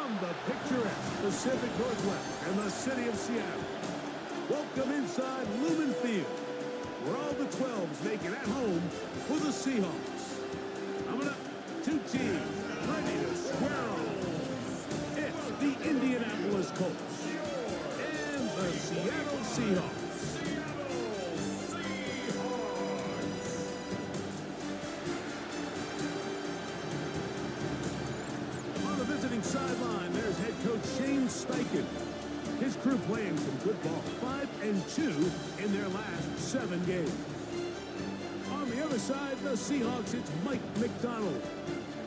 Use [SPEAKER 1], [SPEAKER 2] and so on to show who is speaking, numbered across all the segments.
[SPEAKER 1] From the picturesque Pacific Northwest and the city of Seattle, welcome inside Lumen Field, where all the 12s make it at home for the Seahawks. Coming up, two teams ready to square off. It's the Indianapolis Colts and the Seattle Seahawks. Sideline, there's head coach Shane Steichen. His crew playing some good ball, 5-2 in their last 7 games. On the other side, the Seahawks, it's Mike McDonald.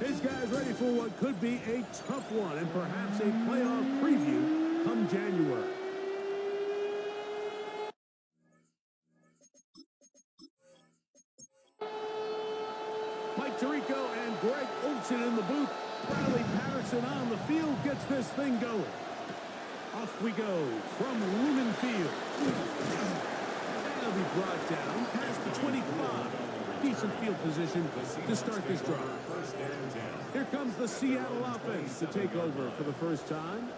[SPEAKER 1] His guys ready for what could be a tough one and perhaps a playoff preview come January. Mike Tirico and Greg Olsen in the booth. Riley Patterson on the field gets this thing going. Off we go from Lumen Field. That'll be brought down past the 25. Decent field position to start this drive. Here comes the Seattle offense to take over for the first time.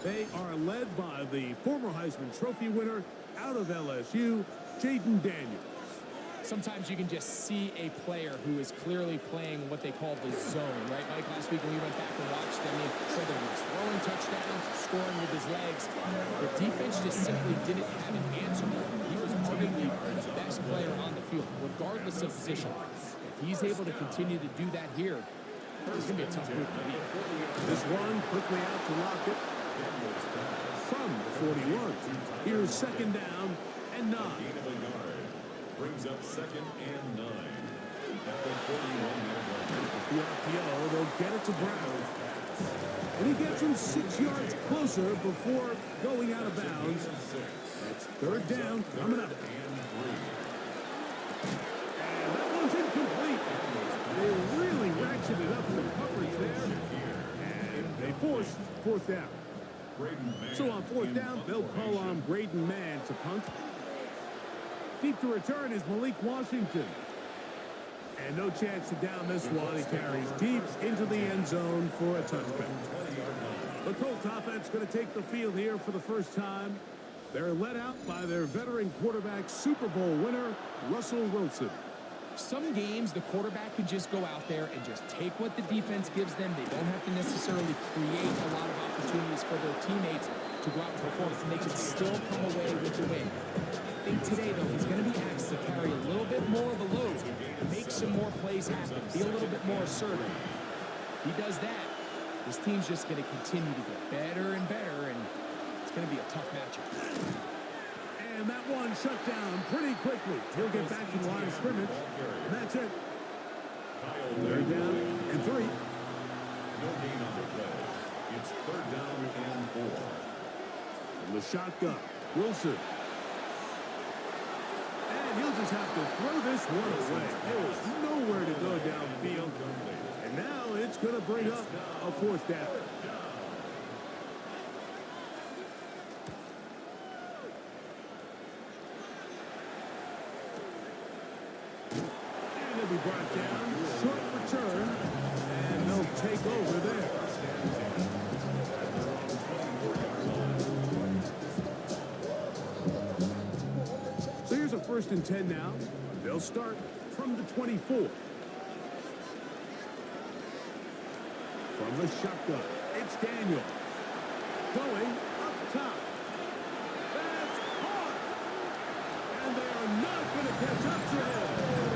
[SPEAKER 1] They are led by the former Heisman Trophy winner out of LSU, Jaden Daniels.
[SPEAKER 2] Sometimes you can just see a player who is clearly playing what they call the zone, right, Mike? Last week when we went back and watched them, whether he was throwing touchdowns, scoring with his legs, the defense just simply didn't have an answer for him. He was arguably the best player on the field, regardless of position. If he's able to continue to do that here, it's going to be a tough group to beat.
[SPEAKER 1] This one quickly out to Lockett. From the 41. Here's second down and 9.
[SPEAKER 3] Brings up second and 9. At the 41-yard line.
[SPEAKER 1] The RPO, they'll get it to Brown. And he gets him 6 yards closer before going out of bounds. That's third down coming up. And that one's incomplete. They really ratcheted up the coverage there. And they forced fourth down. So on fourth down, they'll call on Braden Mann to punt. Deep to return is Malik Washington. And no chance to down this one. He carries deep into the end zone for a touchback. The Colts offense going to take the field here for the first time. They're led out by their veteran quarterback, Super Bowl winner, Russell Wilson.
[SPEAKER 2] Some games, the quarterback can just go out there and just take what the defense gives them. They don't have to necessarily create a lot of opportunities for their teammates to go out and perform. And they can still come away with the win. I think today, though, he's going to be asked to carry a little bit more of a load, make some more plays happen, be a little bit more assertive. If he does that, this team's just going to continue to get better and better, and it's going to be a tough matchup.
[SPEAKER 1] And that one shut down pretty quickly. He'll get back to the line of scrimmage, and that's it. Third down and 3.
[SPEAKER 3] No gain on the play. It's third down and 4.
[SPEAKER 1] From the shotgun, Wilson. And he'll just have to throw this one away. There was nowhere to go downfield. And now it's going to bring up a fourth down. And it'll be brought down. Short return. And they'll take over there. So here's a 1st and 10 now. They'll start from the 24. From the shotgun, it's Daniel. Going up top. That's hard. And they are not going to catch up to him.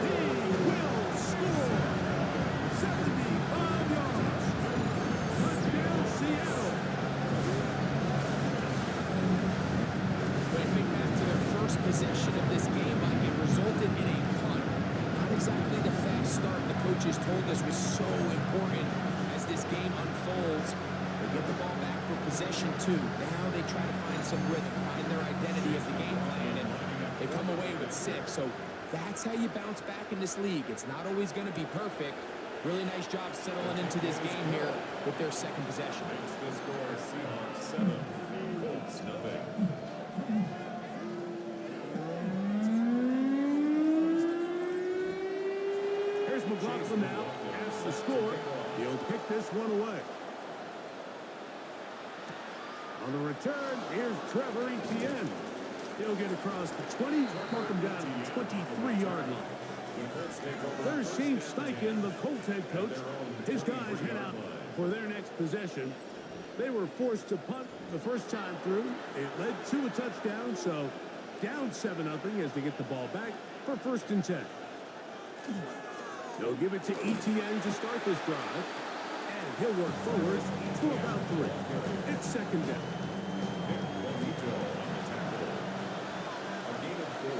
[SPEAKER 1] He will score. 75 yards. Touchdown, Seattle.
[SPEAKER 2] When I think back to their first possession of this game, it resulted in a punt. Not exactly the fast start the coaches told us was so important as this game unfolds. They get the ball back for possession 2. Now they try to find some rhythm, find their identity of the game plan, and they come away with 6. So that's how you bounce back in this league. It's not always going to be perfect. Really nice job settling into this game here with their second possession.
[SPEAKER 3] The score, Seahawks 7, Colts 0.
[SPEAKER 1] Here's McLaughlin now. That's the score. He'll kick this one away. On the return, here's Trevor Etienne. He'll get across the 20, mark him down at the 23-yard line. There's Shane Steichen, the Colts head coach. His guys head out for their next possession. They were forced to punt the first time through. It led to a touchdown, so down 7-0 as they get the ball back for 1st and 10. They'll give it to Etienne to start this drive. And he'll work forward for about 3. It's 2nd down.
[SPEAKER 3] A gain of 4.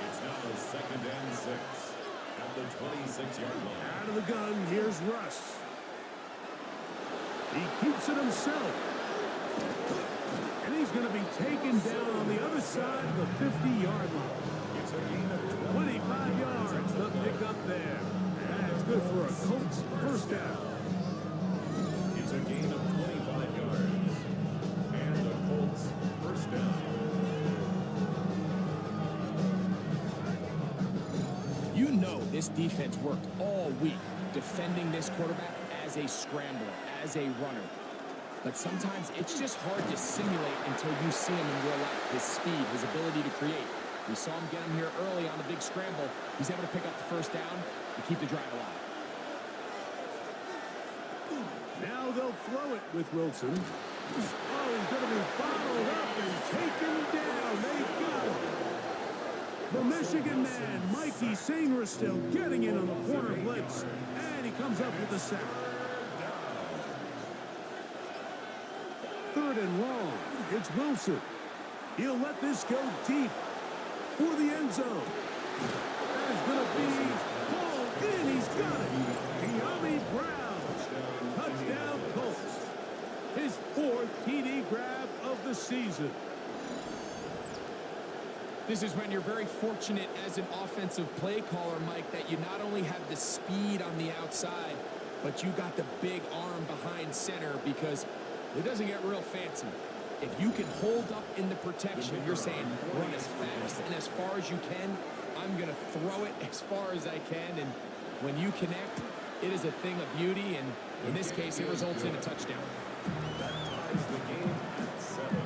[SPEAKER 3] It's now 2nd and 6 at the 26-yard line.
[SPEAKER 1] Out of the gun, here's Russ. He keeps it himself. And he's going to be taken down on the other side of the 50-yard line.
[SPEAKER 3] It's a gain of
[SPEAKER 1] 25 yards, the pick up there. That's good for a Colts 1st down.
[SPEAKER 3] It's a gain of 25 yards. And the Colts 1st down.
[SPEAKER 2] You know this defense worked all week defending this quarterback as a scrambler, as a runner. But sometimes it's just hard to simulate until you see him in real life. His speed, his ability to create. We saw him get him here early on the big scramble. He's able to pick up the 1st down and keep the drive alive.
[SPEAKER 1] Now they'll throw it with Wilson. Oh, he's going to be bottled up and taken down. They got him. The Michigan man, Mikey Sainristil, getting in on the corner blitz. And he comes up with the sack. 3rd and long. It's Wilson. He'll let this go deep for the end zone. That is going to be pulled in. He's got it. De'Ami Brown. Touchdown Colts. His 4th TD grab of the season.
[SPEAKER 2] This is when you're very fortunate as an offensive play caller, Mike, that you not only have the speed on the outside, but you got the big arm behind center, because it doesn't get real fancy. If you can hold up in the protection, you're saying run as fast and as far as you can. I'm going to throw it as far as I can. And when you connect, it is a thing of beauty. And in this case, it results in a touchdown.
[SPEAKER 3] That ties the game at 7.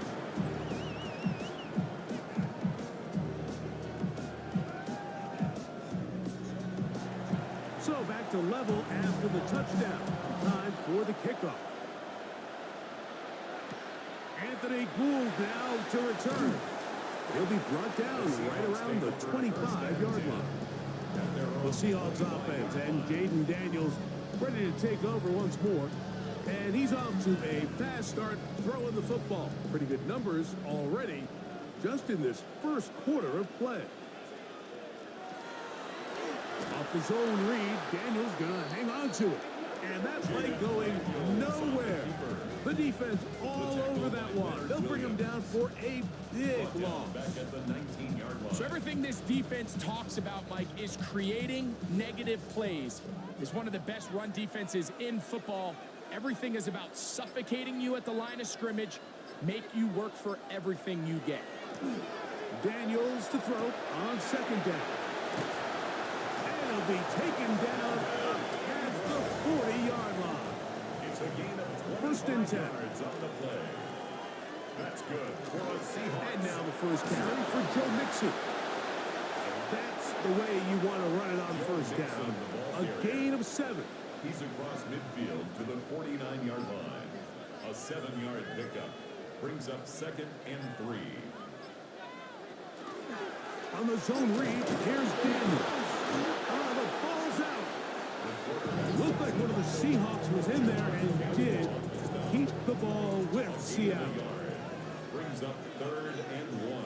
[SPEAKER 1] So back to level after the touchdown. Time for the kickoff. Anthony Gould now to return. He'll be brought down right around the 25-yard line. The Seahawks offense and Jaden Daniels ready to take over once more. And he's off to a fast start throwing the football. Pretty good numbers already just in this 1st quarter of play. Off the zone read, Daniels gonna hang on to it. And that play going nowhere. The defense all over that one. They'll bring him down for a big loss.
[SPEAKER 3] Back at the 19-yard line.
[SPEAKER 2] So everything this defense talks about, Mike, is creating negative plays. It's one of the best run defenses in football. Everything is about suffocating you at the line of scrimmage, make you work for everything you get.
[SPEAKER 1] Daniels to throw on 2nd down. And he'll be taken down at the 40-yard line.
[SPEAKER 3] It's a gain of
[SPEAKER 1] 1st and 10.
[SPEAKER 3] yards on the play. That's good for a Seahawks.
[SPEAKER 1] And now the 1st carry for Joe Mixon. That's the way you want to run it on 1st down. A gain of 7.
[SPEAKER 3] He's across midfield to the 49-yard line. A 7-yard pickup brings up 2nd and 3.
[SPEAKER 1] On the zone read, here's Daniels. The ball's out. Looked like one of the Seahawks was in there and did keep the ball with Seattle.
[SPEAKER 3] Brings up 3rd and 1.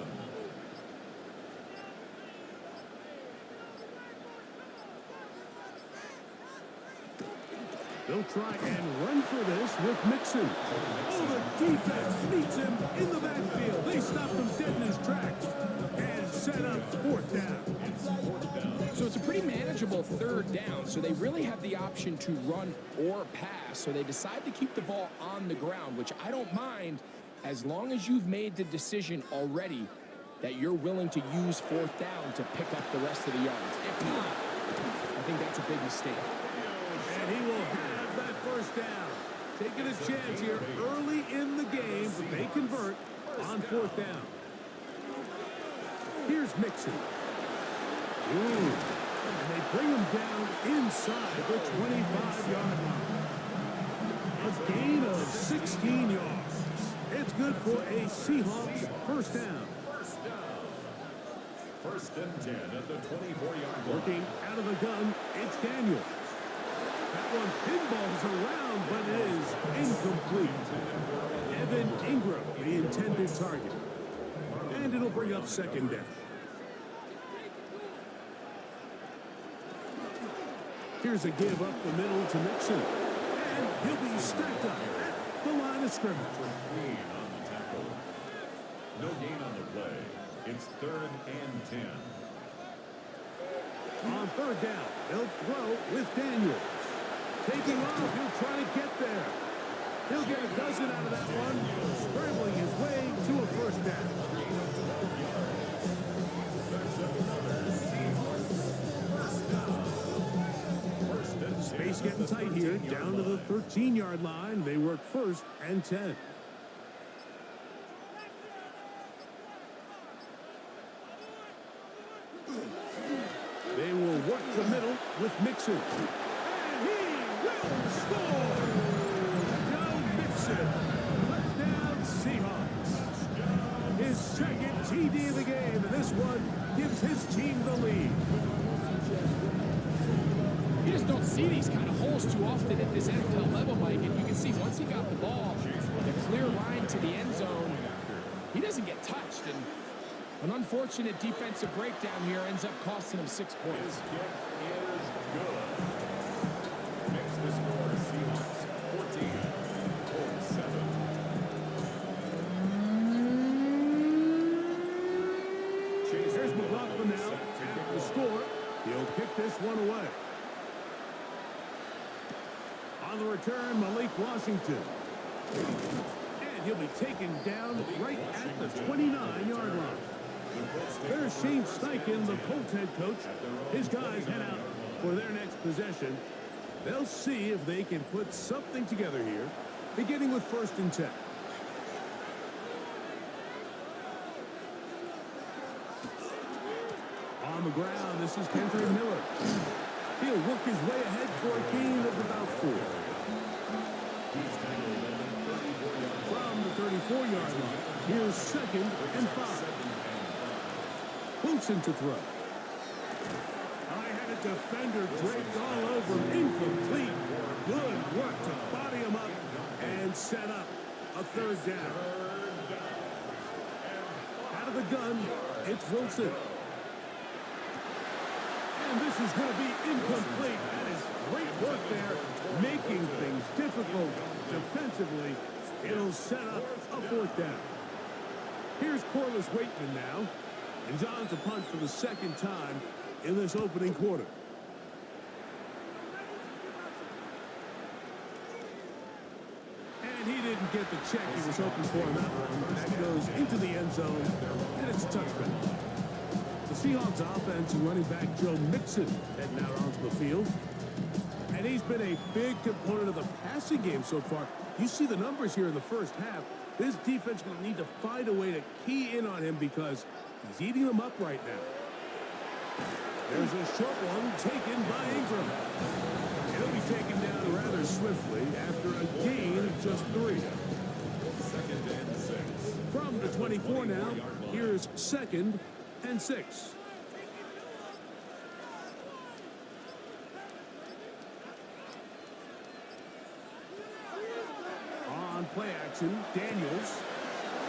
[SPEAKER 1] They'll try and run for this with Mixon. Oh, the defense meets him in the backfield. They stopped him dead in his tracks and set up 4th down.
[SPEAKER 2] So it's a pretty manageable 3rd down, so they really have the option to run or pass. So they decide to keep the ball on the ground, which I don't mind as long as you've made the decision already that you're willing to use 4th down to pick up the rest of the yards. If not, I think that's a big mistake.
[SPEAKER 1] And he will have that 1st down. Take taking a chance here early in the game, but they convert on fourth down. Here's Mixon. Ooh. And they bring him down inside the 25-yard line. A gain of 16 yards. It's good for a Seahawks first down.
[SPEAKER 3] First and 10 at the 24-yard line.
[SPEAKER 1] Working out of the gun, it's Daniel. That one pinballs around, but it is incomplete. Evan Ingram, the intended target. And it'll bring up second down. Here's a give up the middle to Mixon. And he'll be stacked up at the line of scrimmage.
[SPEAKER 3] Gain on the tackle. No gain on the play. It's third and 10.
[SPEAKER 1] On third down, they'll throw with Daniels. Taking off, he'll try to get there. He'll get a dozen out of that one, scrambling his way to a first down. Space getting tight here, down to the 13-yard line. They work first and 10. They will work the middle with Mixon. And he will score! Joe Mixon, touchdown Seahawks. His second TD of the game, and this one gives his team the lead.
[SPEAKER 2] You just don't see these kind of holes too often at this NFL level, Mike. And you can see once he got the ball, the clear line to the end zone, he doesn't get touched. And an unfortunate defensive breakdown here ends up costing him 6 points.
[SPEAKER 3] His kick is good. Makes the score Seahawks 14, Colts 7.
[SPEAKER 1] Here's McLaughlin now. After the score, he'll kick this one away. On the return, Malik Washington. And he'll be taken down right at the 29-yard line. There's Shane Steichen, the Colts head coach. His guys head out for their next possession. They'll see if they can put something together here, beginning with first and 10. On the ground, this is Kendrick Miller. He'll work his way ahead for a gain of about 4. From the 34-yard line, here's second and 5. Wilson to throw. I had a defender draped all over him. Incomplete. Good work to body him up and set up a third down. Out of the gun, it's Wilson. And this is going to be incomplete. That is great work there, making things difficult defensively. It'll set up a fourth down. Here's Corliss Waitman now. And John to punt for the second time in this opening quarter. And he didn't get the check he was hoping for on that one. That goes into the end zone, and it's a touchback. The Seahawks offense and running back Joe Mixon heading out onto the field. And he's been a big component of the passing game so far. You see the numbers here in the first half. This defense is going to need to find a way to key in on him because he's eating them up right now. There's a short one taken by Ingram. He'll be taken down rather swiftly after a gain of just 3.
[SPEAKER 3] Second and 6.
[SPEAKER 1] From the 24 now, here's second and 6. On play action, Daniels.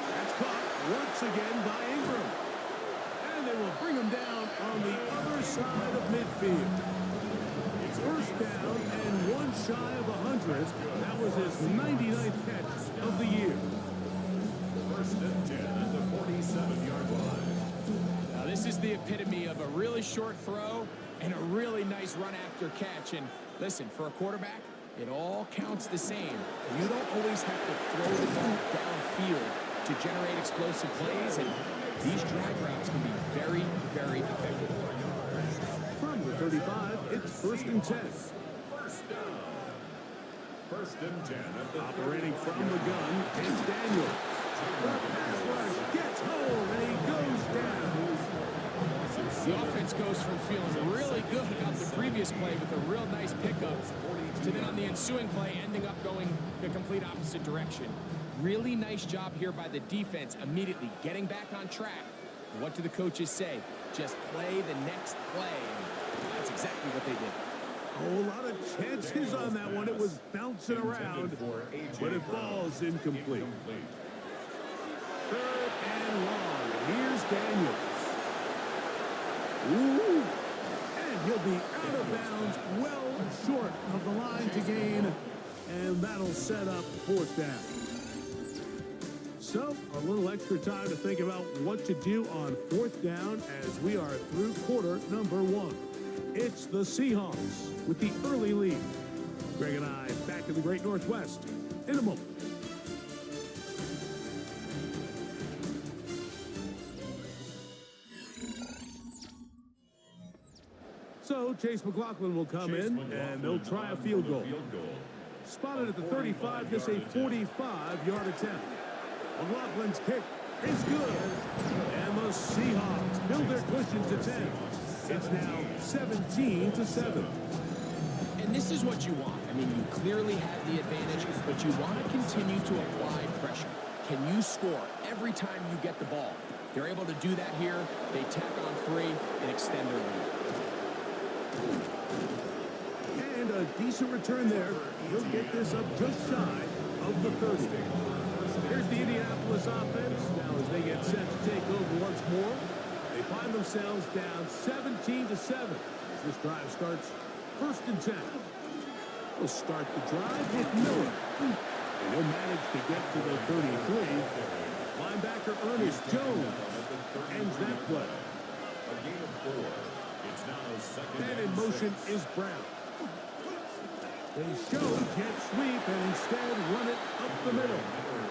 [SPEAKER 1] That's caught once again by Ingram. And they will bring him down on the other side of midfield. First down and one shy of 100. That was his 99th catch of the year.
[SPEAKER 3] First and 10 at the 47-yard line.
[SPEAKER 2] Now this is the epitome of a really short throw and a really nice run after catch. And listen, for a quarterback, it all counts the same. You don't always have to throw the ball downfield to generate explosive plays, and these drag routes can be very, very effective.
[SPEAKER 1] From the 35, it's first and 10.
[SPEAKER 3] First and 10 at the
[SPEAKER 1] Operating from the gun, it's Daniels. The pass rush gets home, and he goes down.
[SPEAKER 2] The offense goes from feeling really good about the previous play with a real nice pickup to then on the ensuing play ending up going the complete opposite direction. Really nice job here by the defense immediately getting back on track. What do the coaches say? Just play the next play. And that's exactly what they did.
[SPEAKER 1] Oh, a lot of chances on that one. It was bouncing around, but it falls incomplete. Third and long. Here's Daniels. Ooh. And he'll be out of bounds, well short of the line to gain, and that'll set up fourth down. So, a little extra time to think about what to do on fourth down as we are through quarter number 1. It's the Seahawks with the early lead. Greg and I back in the Great Northwest in a moment. So Chase McLaughlin will come in, and they'll try a field goal. Spotted at the 35, this a 45-yard attempt. McLaughlin's kick is good. And the Seahawks build their cushion to 10. It's now 17-7.
[SPEAKER 2] And this is what you want. I mean, you clearly have the advantage, but you want to continue to apply pressure. Can you score every time you get the ball? They're able to do that here. They tack on 3 and extend their lead.
[SPEAKER 1] And a decent return there. He'll get this up just shy of the 30. Here's the Indianapolis offense. Now as they get set to take over once more, they find themselves down 17-7 as this drive starts first and 10. We'll start the drive with Miller. And he'll manage to get to the 33. Linebacker Ernest Jones ends that play.
[SPEAKER 3] A gain of 4. It's now second
[SPEAKER 1] And in motion is Brown. They show jet sweep and instead run it up the middle.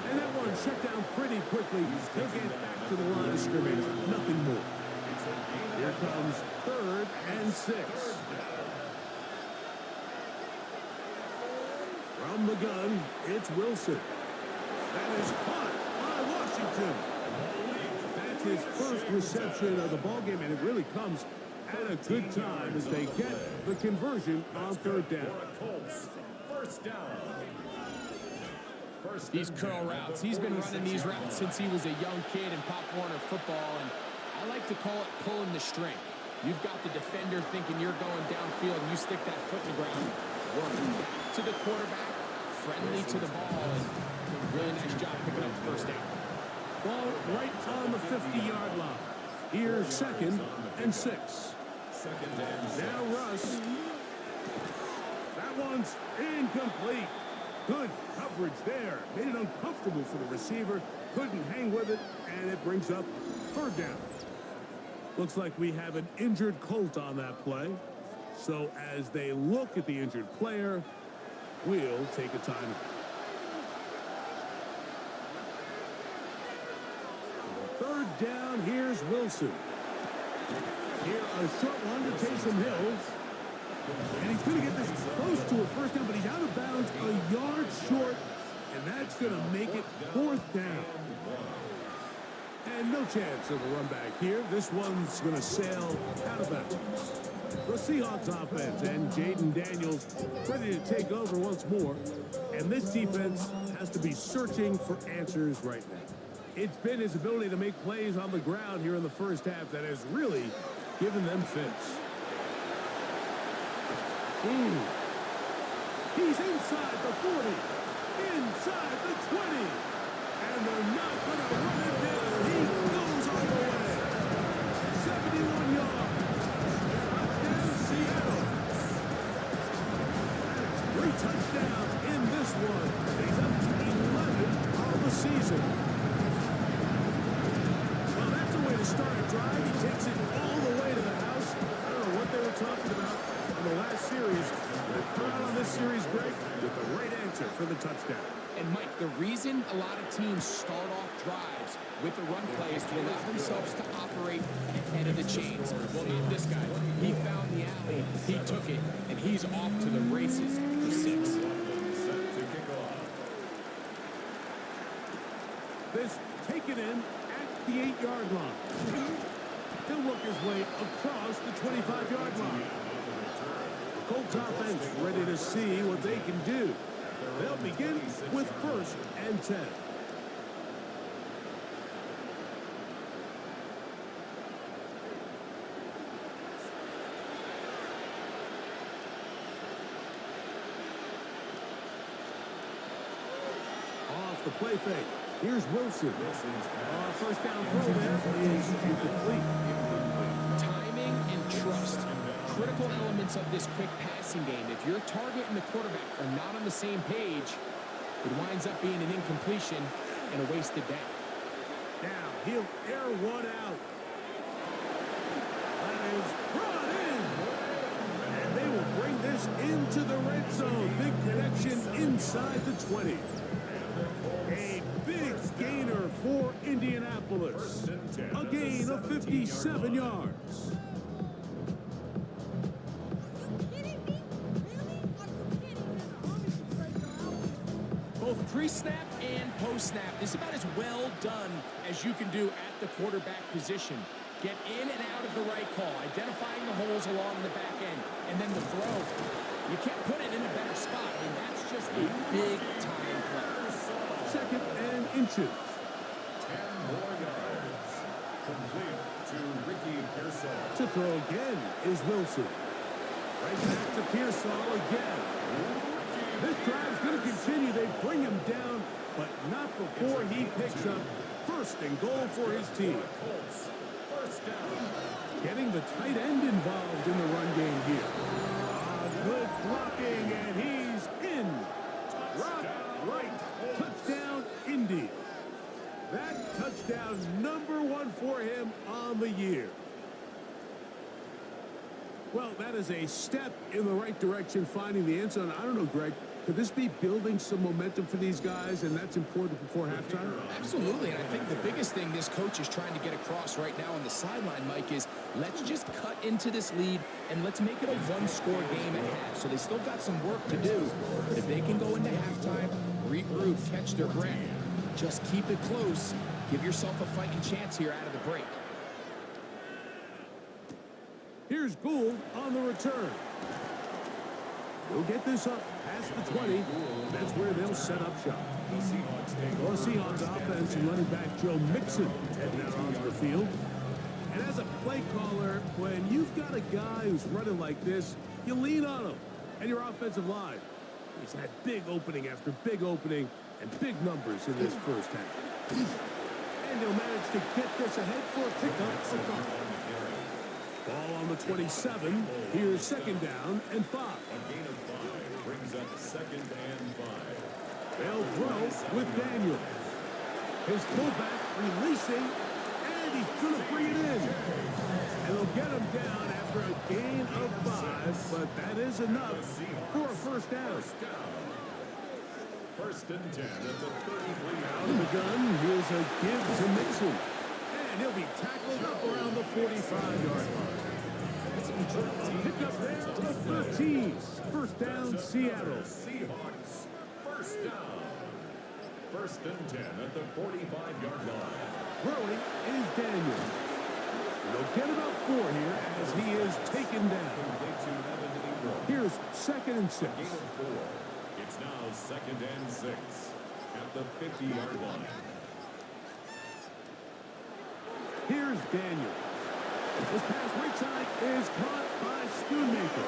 [SPEAKER 1] And that one shut down pretty quickly. He'll get back to the line of scrimmage. Nothing more. Here comes 3rd and 6. From the gun, it's Wilson. That is caught by Washington. That's his first reception of the ballgame, and it really comes at a good time as they get the conversion on 3rd down.
[SPEAKER 3] Colts. First down.
[SPEAKER 2] These curl routes. He's been running these routes since he was a young kid in Pop Warner football, and I like to call it pulling the string. You've got the defender thinking you're going downfield, and you stick that foot in the ground. Working back to the quarterback, friendly to the ball, and really nice job picking up the first down.
[SPEAKER 1] Ball right on the 50-yard line. Here's 2nd and 6. Now Russ. That one's incomplete. Good coverage there. Made it uncomfortable for the receiver. Couldn't hang with it, and it brings up 3rd down. Looks like we have an injured Colt on that play. So as they look at the injured player, we'll take a timeout. 3rd down, here's Wilson. Here, a short one to Taysom Hill. And he's going to get this close to a first down, but he's out of bounds a yard short, and that's going to make it 4th down. And no chance of a run back here. This one's going to sail out of bounds. The Seahawks offense and Jaden Daniels ready to take over once more. And this defense has to be searching for answers right now. It's been his ability to make plays on the ground here in the first half that has really given them fits. He's inside the 40, inside the 20, and they're not going to run it down. He goes all the way. 71 yards. Touchdown, Seattle. That's 3 touchdowns in this one. He's up to 11 on the season. Well, that's a way to start a drive. He takes it all the way to the house. I don't know what they were talking about in the last series. They've come out on this series, Greg, with the right answer for the touchdown.
[SPEAKER 2] And Mike, the reason a lot of teams start off drives with the run play is to allow themselves to operate ahead of the chains. Well, not this guy. He found the alley, he took it, and he's off to the races for 6.
[SPEAKER 1] this taken in at the 8-yard line. He'll work his way across the 25-yard line. The Colts offense ready to see what they can do. They'll begin with 1st and 10. Off the play fake. Here's Wilson. First down throw there is incomplete.
[SPEAKER 2] Timing and trust. Critical elements of this quick passing game. If your target and the quarterback are not on the same page, it winds up being an incompletion and a wasted down.
[SPEAKER 1] Now he'll air one out. That is brought in. And they will bring this into the red zone. Big connection inside the 20. A big gainer for Indianapolis. A gain of 57 yards.
[SPEAKER 2] Both pre-snap and post-snap. This is about as well done as you can do at the quarterback position. Get in and out of the right call, identifying the holes along the back end, and then the throw. You can't put it in a better spot. I mean, that's just a big-time play.
[SPEAKER 1] 2nd and inches.
[SPEAKER 3] 10 more yards. Complete to Ricky Pearsall.
[SPEAKER 1] To throw again is Wilson. Right back to Pearsall again. This drive's going to continue. They bring him down, but not before he picks up 1st and goal for his team.
[SPEAKER 3] First down.
[SPEAKER 1] Getting the tight end involved in the run game here. Good blocking, and he's in. Rock right. Touchdown, Indy. That touchdown #1 for him on the year. Well, that is a step in the right direction, finding the end zone. I don't know, Greg. Could this be building some momentum for these guys, and that's important before halftime?
[SPEAKER 2] Absolutely, and I think the biggest thing this coach is trying to get across right now on the sideline, Mike, is let's just cut into this lead and let's make it a one-score game at half. So they still got some work to do, but if they can go into halftime, regroup, catch their breath, just keep it close, give yourself a fighting chance here out of the break.
[SPEAKER 1] Here's Gould on the return. He'll get this up past the 20. That's where they'll set up shop. The Seahawks offense and running back Joe Mixon heading out onto the field. And as a play caller, when you've got a guy who's running like this, you lean on him. And your offensive line. He's had big opening after big opening and big numbers in this first half. And he'll manage to get this ahead for a pickup of 5. Ball on the 27. Here's 2nd down and 5.
[SPEAKER 3] A gain of 5 brings up 2nd and 5.
[SPEAKER 1] They'll throw with Daniel. His fullback releasing, and he's going to bring it in. And they'll get him down after a gain of 5, but that is enough for a first down.
[SPEAKER 3] 1st and 10 at the 33.
[SPEAKER 1] Out of the gun, here's a give to Mixon. And he'll be tackled up around the 45-yard line. Pick up there to 13. First down, Seattle.
[SPEAKER 3] Seahawks. First down. 1st and 10 at the 45-yard line.
[SPEAKER 1] Throwing is Daniel. They'll get about 4 here as he is taken down. Here's 2nd and 6.
[SPEAKER 3] Gain of 4. It's now 2nd and 6 at the 50-yard line.
[SPEAKER 1] Here's Daniel. This pass right side is caught by Schoonmaker.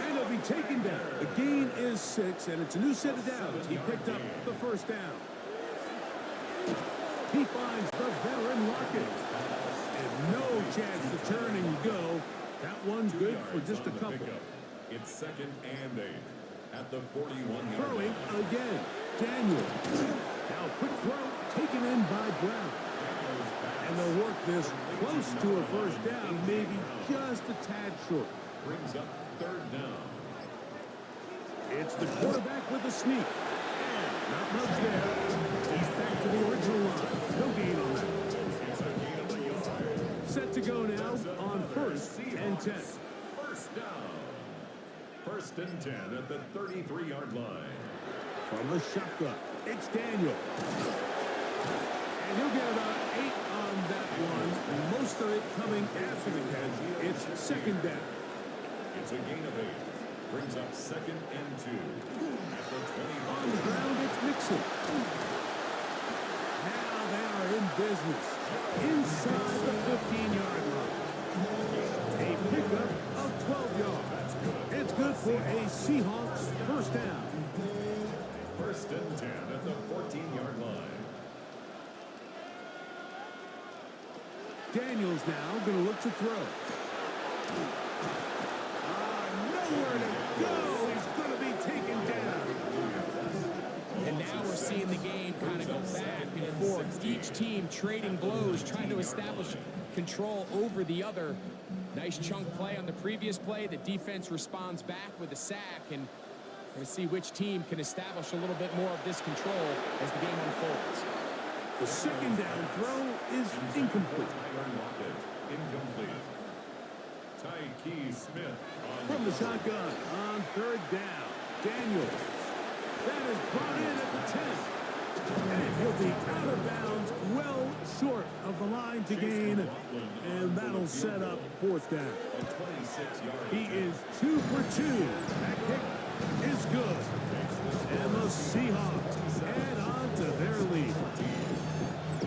[SPEAKER 1] And he'll be taken down. The gain is 6, and it's a new set of downs. He picked up the first down. He finds the veteran Larkin. And no chance to turn and go. That one's good for just a couple.
[SPEAKER 3] It's 2nd and 8 at the 41-yard
[SPEAKER 1] Throwing
[SPEAKER 3] line.
[SPEAKER 1] again. Daniel. Now quick throw taken in by Brown. And they'll work this close to a first down, maybe just a tad short.
[SPEAKER 3] Brings up 3rd down.
[SPEAKER 1] It's the quarterback with the sneak. And not much there. He's back to the original line. No gain on that.
[SPEAKER 3] It's a gain of a yard.
[SPEAKER 1] Set to go now on 1st and 10.
[SPEAKER 3] First down. 1st and 10 at the 33-yard line.
[SPEAKER 1] From the shotgun, it's Daniel. And he'll get about 8 on that one. Most of it coming after the catch. It's second down.
[SPEAKER 3] It's a gain of 8. Brings up second and 2. At the 20.
[SPEAKER 1] On the ground, it's Mixon. Now they are in business. Inside the 15-yard line. A pickup of 12 yards. It's good for a Seahawks first down.
[SPEAKER 3] First and 10 at the 14-yard line.
[SPEAKER 1] Daniels now going to look to throw. Nowhere to go. He's going to be taken down.
[SPEAKER 2] And now we're seeing the game kind of go back and forth. Each team trading blows, trying to establish control over the other. Nice chunk play on the previous play. The defense responds back with a sack, and we're going to see which team can establish a little bit more of this control as the game unfolds.
[SPEAKER 1] The second down throw is incomplete.
[SPEAKER 3] Incomplete. Tyke Smith
[SPEAKER 1] From the shotgun on third down. Daniels. That is brought in at the 10. And he'll be out of bounds, well short of the line to gain. And that'll set up fourth down. He is 2 for 2. That kick is good. And the Seahawks add on to their lead.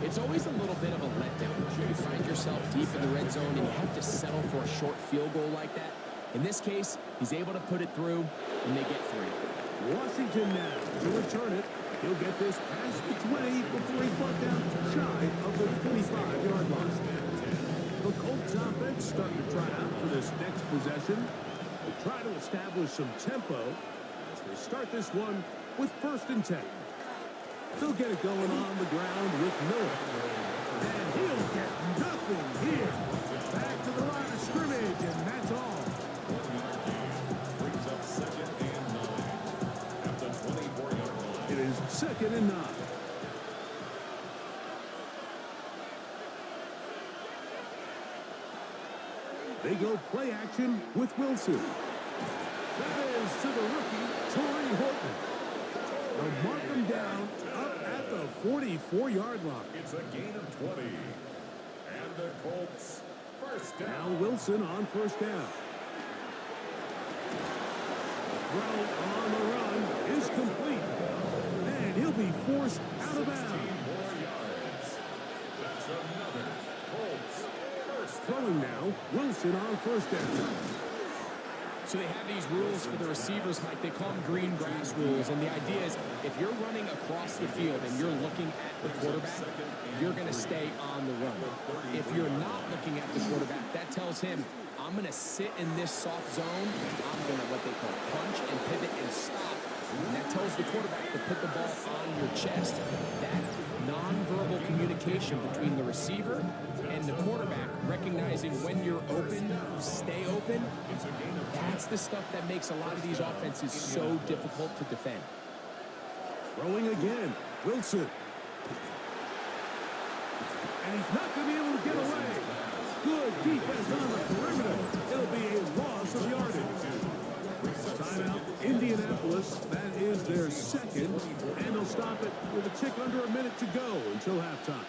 [SPEAKER 2] It's always a little bit of a letdown when you find yourself deep in the red zone and you have to settle for a short field goal like that. In this case, he's able to put it through, and they get 3.
[SPEAKER 1] Washington now to return it. He'll get this past the 20 before he's brought down shy of the 25-yard line. The Colts offense starting to try out for this next possession. They'll try to establish some tempo as they start this one with first and 10. They'll get it going on the ground with Miller. And he'll get nothing here. Back to the line of scrimmage, and that's all.
[SPEAKER 3] brings up second and 9 at the 24-yard line.
[SPEAKER 1] It is second and 9. They go play action with Wilson. That is to the rookie, Torrey Horton. They'll mark him down up at the 44-yard line.
[SPEAKER 3] It's a gain of 20. And the Colts first
[SPEAKER 1] Now
[SPEAKER 3] down.
[SPEAKER 1] Wilson on first down. Throw on the run is complete. And he'll be forced out of
[SPEAKER 3] 16
[SPEAKER 1] bounds.
[SPEAKER 3] more yards. That's another Colts first down.
[SPEAKER 1] Throwing now, Wilson on first down.
[SPEAKER 2] So they have these rules for the receivers, Mike. They call them green grass rules. And the idea is if you're running across the field and you're looking at the quarterback, you're going to stay on the run. If you're not looking at the quarterback, that tells him, I'm going to sit in this soft zone. I'm going to what they call punch and pivot and stop. And that tells the quarterback to put the ball on your chest. That nonverbal communication between the receiver and the quarterback, recognizing when you're open, stay open, that's the stuff that makes a lot of these offenses so difficult to defend.
[SPEAKER 1] Throwing again, Wilson. And he's not going to be able to get away. Good defense on the perimeter. It'll be a loss of yardage. Timeout, Indianapolis. That is their second. And they'll stop it with a tick under a minute to go until halftime.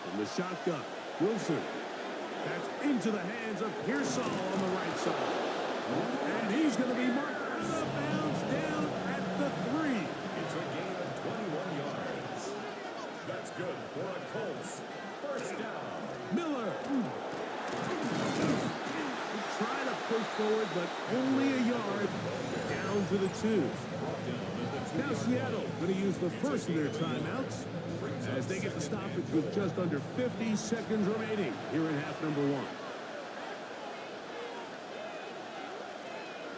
[SPEAKER 1] From the shotgun, Wilson. That's into the hands of Pearsall on the right side. And he's going to be marked out of bounds down at the 3.
[SPEAKER 3] It's a gain of 21 yards. That's good for a Colts first down.
[SPEAKER 1] Miller. Try to push forward, but only a yard down to the 2. Now Seattle going to use the first of their timeouts as they get the stoppage with just under 50 seconds remaining here in half number 1.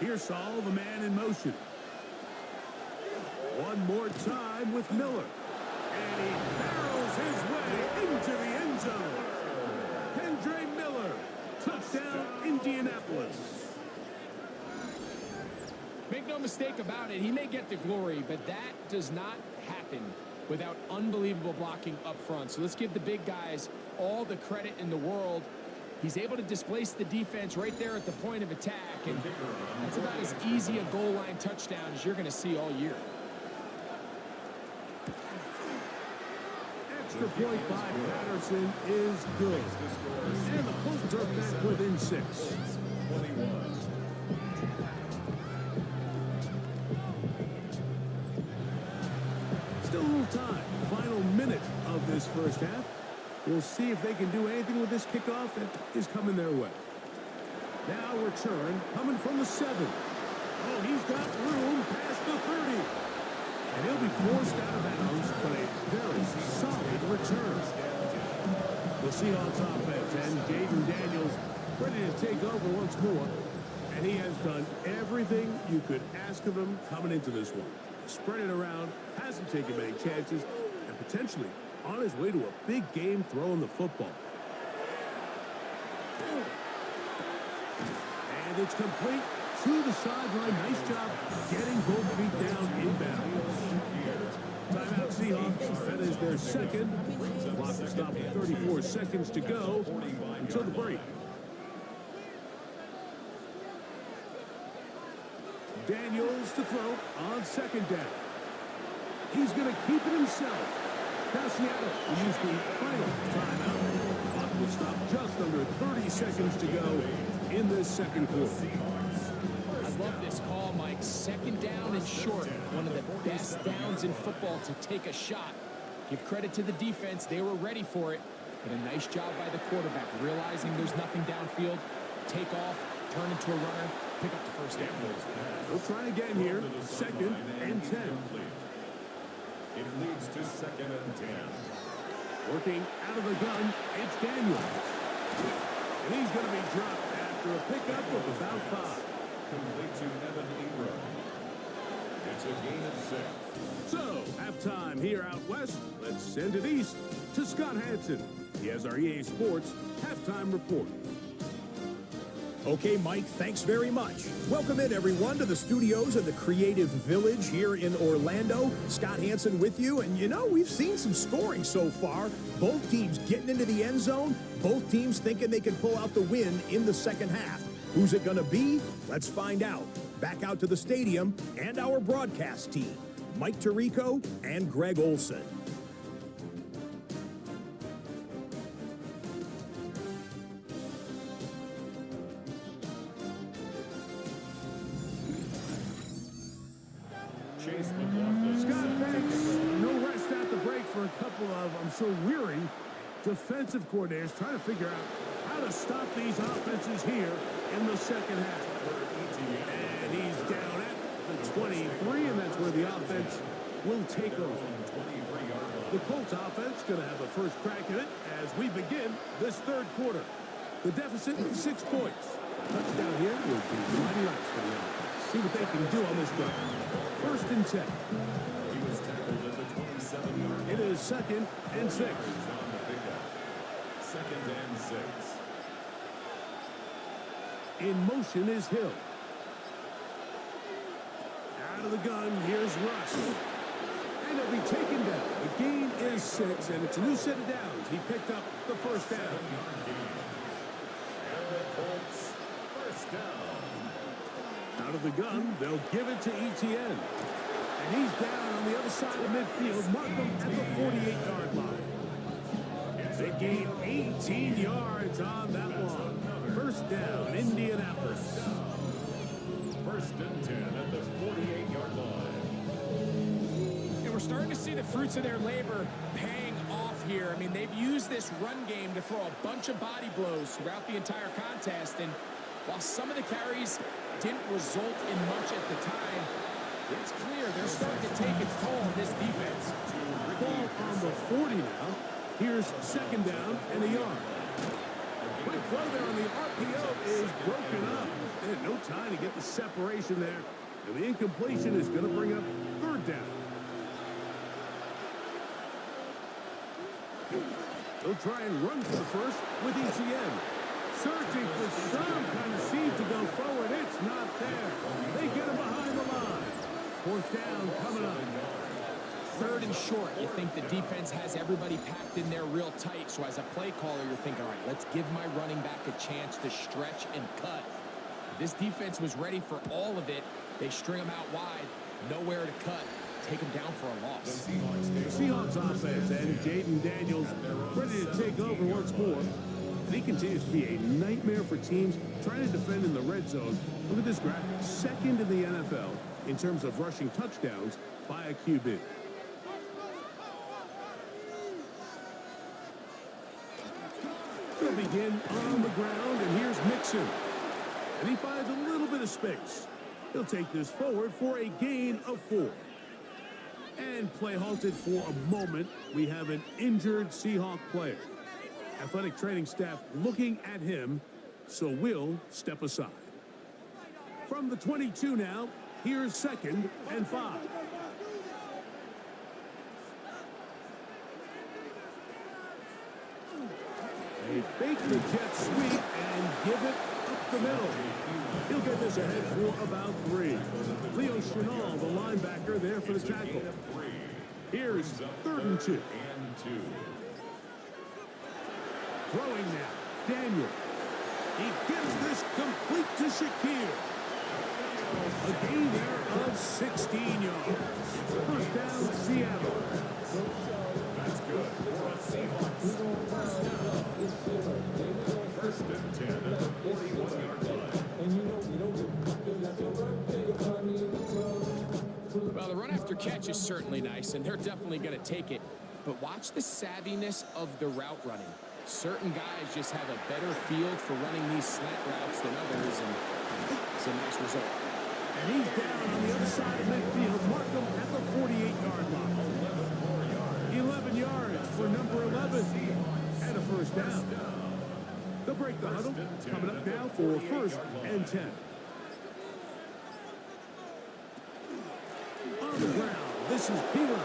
[SPEAKER 1] Pearsall, the man in motion. One more time with Miller. And he barrels his way into the end zone. Kendre Miller, touchdown Indianapolis.
[SPEAKER 2] Make no mistake about it, he may get the glory, but that does not happen without unbelievable blocking up front. So let's give the big guys all the credit in the world. He's able to displace the defense right there at the point of attack, and that's about as easy a goal line touchdown as you're going to see all year.
[SPEAKER 1] Extra point by Patterson is good. And the Colts are back within 6.
[SPEAKER 3] 21.
[SPEAKER 1] Still a little time. Final minute of this first half. We'll see if they can do anything with this kickoff that is coming their way. Now return coming from the 7. Oh, he's got room past the 30. And he'll be forced out of bounds, but a very solid return. The Seahawks offense and Jaden Daniels ready to take over once more. And he has done everything you could ask of him coming into this one. Spread it around, hasn't taken many chances, and potentially on his way to a big game throwing the football. And it's complete to the sideline. Nice job getting both feet down inbounds. Timeout Seahawks. That is their second. Clock will stop with 34 seconds to go until the break. Daniels to throw on second down. He's going to keep it himself. Now Seattle will use the final timeout. Clock will stop just under 30 seconds to go in this second quarter.
[SPEAKER 2] I love this call, Mike. Second down and short. One of the best downs in football to take a shot. Give credit to the defense. They were ready for it. But a nice job by the quarterback, realizing there's nothing downfield. Take off, turn into a runner, pick up the first down.
[SPEAKER 1] We'll try again here. Second and 10.
[SPEAKER 3] It leads to second and 10.
[SPEAKER 1] Working out of the gun, it's Daniels. And he's going to be dropped after a pickup of about 5.
[SPEAKER 3] Complete to Evan Ingram. It's a gain of 6.
[SPEAKER 1] So, halftime here out west. Let's send it east to Scott Hansen. He has our EA Sports halftime report.
[SPEAKER 4] Okay, Mike, thanks very much. Welcome in, everyone, to the studios of the Creative Village here in Orlando. Scott Hansen with you, and you know, we've seen some scoring so far. Both teams getting into the end zone, both teams thinking they can pull out the win in the second half. Who's it going to be? Let's find out. Back out to the stadium and our broadcast team, Mike Tirico and Greg Olson.
[SPEAKER 1] Scott, thanks. No rest at the break for a couple of, I'm sure, weary defensive coordinators trying to figure out how to stop these offenses here in the second half. And he's down at the 23, and that's where the offense will take over. The Colts offense going to have a first crack at it as we begin this third quarter. The deficit, 6 points. Touchdown here would be mighty nice for the offense. See what they can do on this drive. First and 10.
[SPEAKER 3] He was tackled at the 27-yard line.
[SPEAKER 1] It is second and 6.
[SPEAKER 3] Second and 6.
[SPEAKER 1] In motion is Hill. Out of the gun, here's Russ. And he'll be taken down. The gain is 6, and it's a new set of downs. He picked up the first down.
[SPEAKER 3] And the Colts, first down.
[SPEAKER 1] Out of the gun, they'll give it to Etienne. And he's down on the other side of midfield. Mark him at the 48-yard line. They gain 18 yards on that one. First down, Indianapolis.
[SPEAKER 3] First and 10 at the 48-yard line.
[SPEAKER 2] And we're starting to see the fruits of their labor paying off here. I mean, they've used this run game to throw a bunch of body blows throughout the entire contest. And while some of the carries didn't result in much at the time, it's clear they're starting to take its toll on this defense.
[SPEAKER 1] Ball on the 40 now. Here's second down and a yard. Quick throw there on the RPO is broken up. They had no time to get the separation there. And the incompletion is going to bring up third down. They'll try and run for the first with Etienne. Searching for some kind of seed to go forward. It's not there. They get him behind the line. Fourth down coming up.
[SPEAKER 2] Third and short, you think the defense has everybody packed in there real tight. So as a play caller, you're thinking, all right, let's give my running back a chance to stretch and cut. This defense was ready for all of it. They string them out wide, nowhere to cut. take him down for a loss.
[SPEAKER 1] The Seahawks offense and Jaden Daniels ready to take over once more. And he continues to be a nightmare for teams trying to defend in the red zone. Look at this graphic. Second in the NFL in terms of rushing touchdowns by a QB. They'll begin on the ground, and here's Mixon. And he finds a little bit of space. He'll take this forward for a gain of 4. And play halted for a moment. We have an injured Seahawk player. Athletic training staff looking at him, so we'll step aside. From the 22 now, here's 2nd and 5. They fake the jet sweep and give it up the middle. He'll get this ahead for about 3. Leo Chenal, the linebacker, there for the tackle. Here's 3rd and 2. Throwing now, Daniel. He gives this complete to Shakir. A gain there of 16 yards. First down, Seattle.
[SPEAKER 3] That's good for a Seahawks. First and 10 at the 41-yard line.
[SPEAKER 2] Well, the run after catch is certainly nice, and they're definitely going to take it. But watch the savviness of the route running. Certain guys just have a better feel for running these slant routes than others, and it's a nice result.
[SPEAKER 1] And he's down on the other side of midfield. Mark him at the 48-yard line. 11 yards for number 11. And a first down. They'll break the huddle. Coming up now for 1st and 10. On the ground, this is Pila.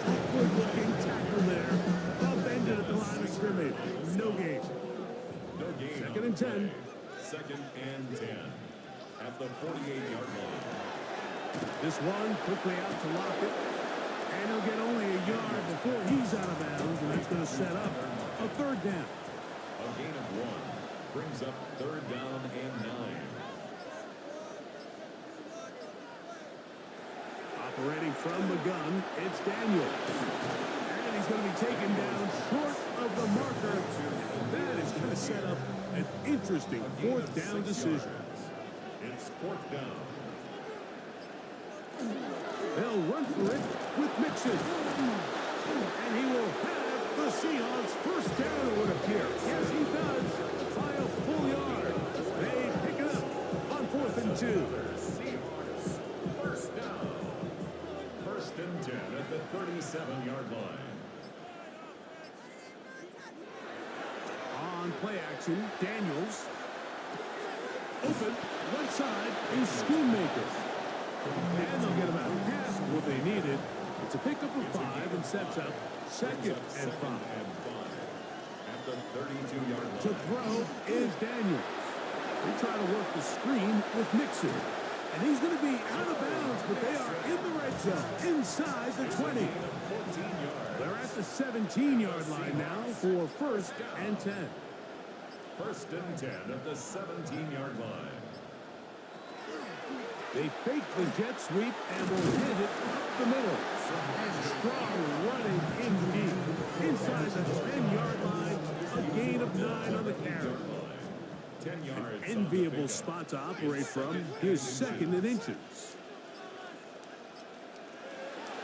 [SPEAKER 1] Awkward-looking tackle there. Upended at the line of scrimmage. No gain.
[SPEAKER 3] No gain.
[SPEAKER 1] 2nd and 10.
[SPEAKER 3] 2nd and 10 at the 48-yard line.
[SPEAKER 1] This one quickly out to Lockett. And he'll get only a yard before he's out of bounds, and that's going to set up a 3rd down.
[SPEAKER 3] A gain of 1 brings up 3rd down and 9.
[SPEAKER 1] Operating from the gun, it's Daniel. And he's going to be taken down short of the marker. That is going to set up an interesting 4th down decision.
[SPEAKER 3] It's 4th down.
[SPEAKER 1] They'll run for it with Mixon. And he will have the Seahawks first down, it would appear. Yes, he does. By a full yard. They pick it up on 4th and 2.
[SPEAKER 3] Seahawks first down. 1st and 10 at the 37-yard line.
[SPEAKER 1] On play action, Daniels. Open, left side is Schoonmaker. And they'll get about half of what they needed. It's a pickup of 5 and sets up 2nd and 5.
[SPEAKER 3] At the 32-yard line.
[SPEAKER 1] To throw is Daniels. They try to work the screen with Mixon. And he's going to be out of bounds, but they are in the red zone, inside the 20. They're at the 17-yard line now for 1st and 10.
[SPEAKER 3] 1st and 10 at the 17-yard line.
[SPEAKER 1] They fake the jet sweep and will hit it up the middle. And strong running indeed. Inside the 10-yard line, a gain of 9 on the carry.
[SPEAKER 3] 10 yards.
[SPEAKER 1] An enviable spot to operate from. Here's 2nd and inches.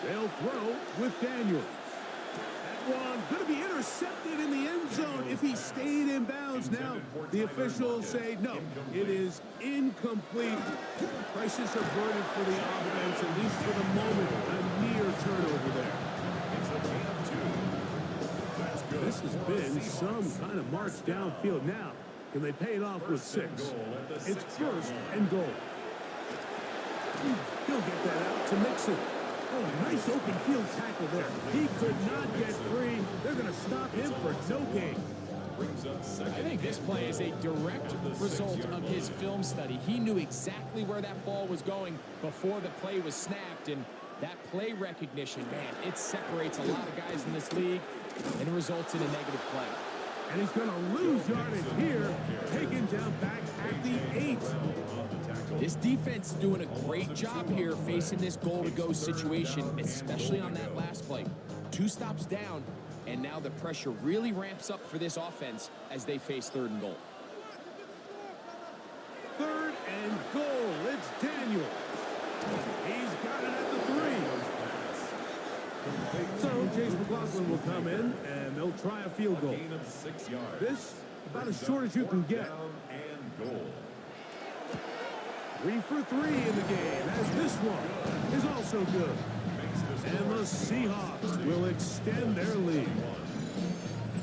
[SPEAKER 1] They'll throw with Daniels. That one going to be intercepted in the end zone if he stayed in bounds. Now, the officials say no, it is incomplete. Crisis averted for the offense, at least for the moment. A near turnover there. This has been some kind of march downfield. Now, can they pay it off with 6? It's 1st and goal. He'll get that out to Mixon. Oh, nice open field tackle there. He could not get free. They're going to stop him for no gain.
[SPEAKER 2] I think this play is a direct result of his film study. He knew exactly where that ball was going before the play was snapped, and that play recognition, man, it separates a lot of guys in this league, and it results in a negative play.
[SPEAKER 1] And he's going to lose yardage here, taken down back at the 8.
[SPEAKER 2] This defense is doing a great job here facing this goal-to-go situation, especially on that last play. 2 stops down, and now the pressure really ramps up for this offense as they face 3rd and goal.
[SPEAKER 1] 3rd and goal. It's Daniel. He's got it at the 3. So Chase McLaughlin will come in, and they'll try a field goal. This, about as short as you can get. 3 for 3 in the game, as this one is also good. And the Seahawks will extend their lead.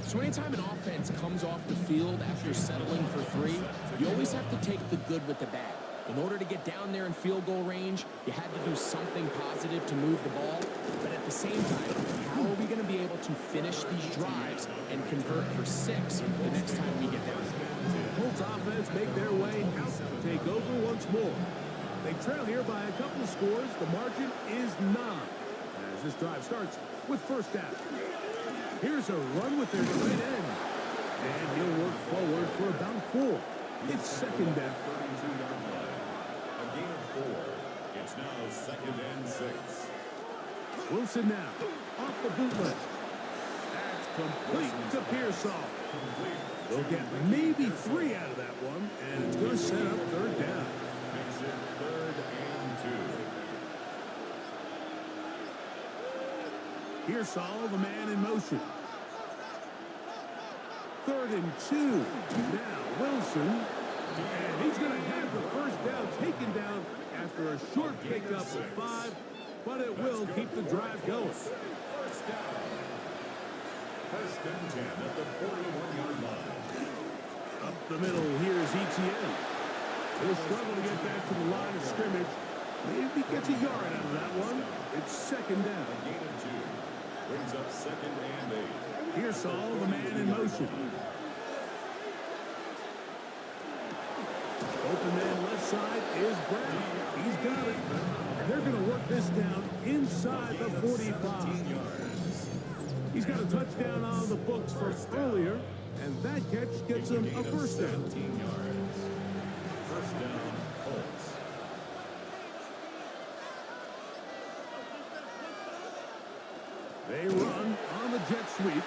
[SPEAKER 2] So anytime an offense comes off the field after settling for 3, you always have to take the good with the bad. In order to get down there in field goal range, you had to do something positive to move the ball. But at the same time, how are we going to be able to finish these drives and convert for 6 the next time we get down there?
[SPEAKER 1] Colts offense make their way out to take over once more. They trail here by a couple of scores. The margin is 9. As this drive starts with 1st down. Here's a run with their tight end. And he'll work forward for about 4. It's 2nd down.
[SPEAKER 3] A gain of 4. It's now 2nd and 6.
[SPEAKER 1] Wilson now off the bootleg. That's complete to Pearsall. They'll get maybe 3 out of that one, and it's going to set up 3rd down.
[SPEAKER 3] Makes it 3rd and 2.
[SPEAKER 1] Pearsall, the man in motion. 3rd and 2. Now Wilson, and he's going to have the 1st down taken down after a short pickup of 5, but it will keep the drive going.
[SPEAKER 3] 1st down. 1st and 10 at the 41-yard line.
[SPEAKER 1] Up the middle, here's Etienne. He'll struggle to get back to the line of scrimmage. Maybe gets a yard out of that one. It's 2nd down.
[SPEAKER 3] A gain of 2. Brings up 2nd and 8.
[SPEAKER 1] Pearsall, the man in motion. Open man left side is Brown. He's got it. And they're going to work this down inside the 45. He's got a touchdown on the books from earlier, and that catch gets him a 1st down.
[SPEAKER 3] 17 yards. 1st down, Colts.
[SPEAKER 1] They run on the jet sweep,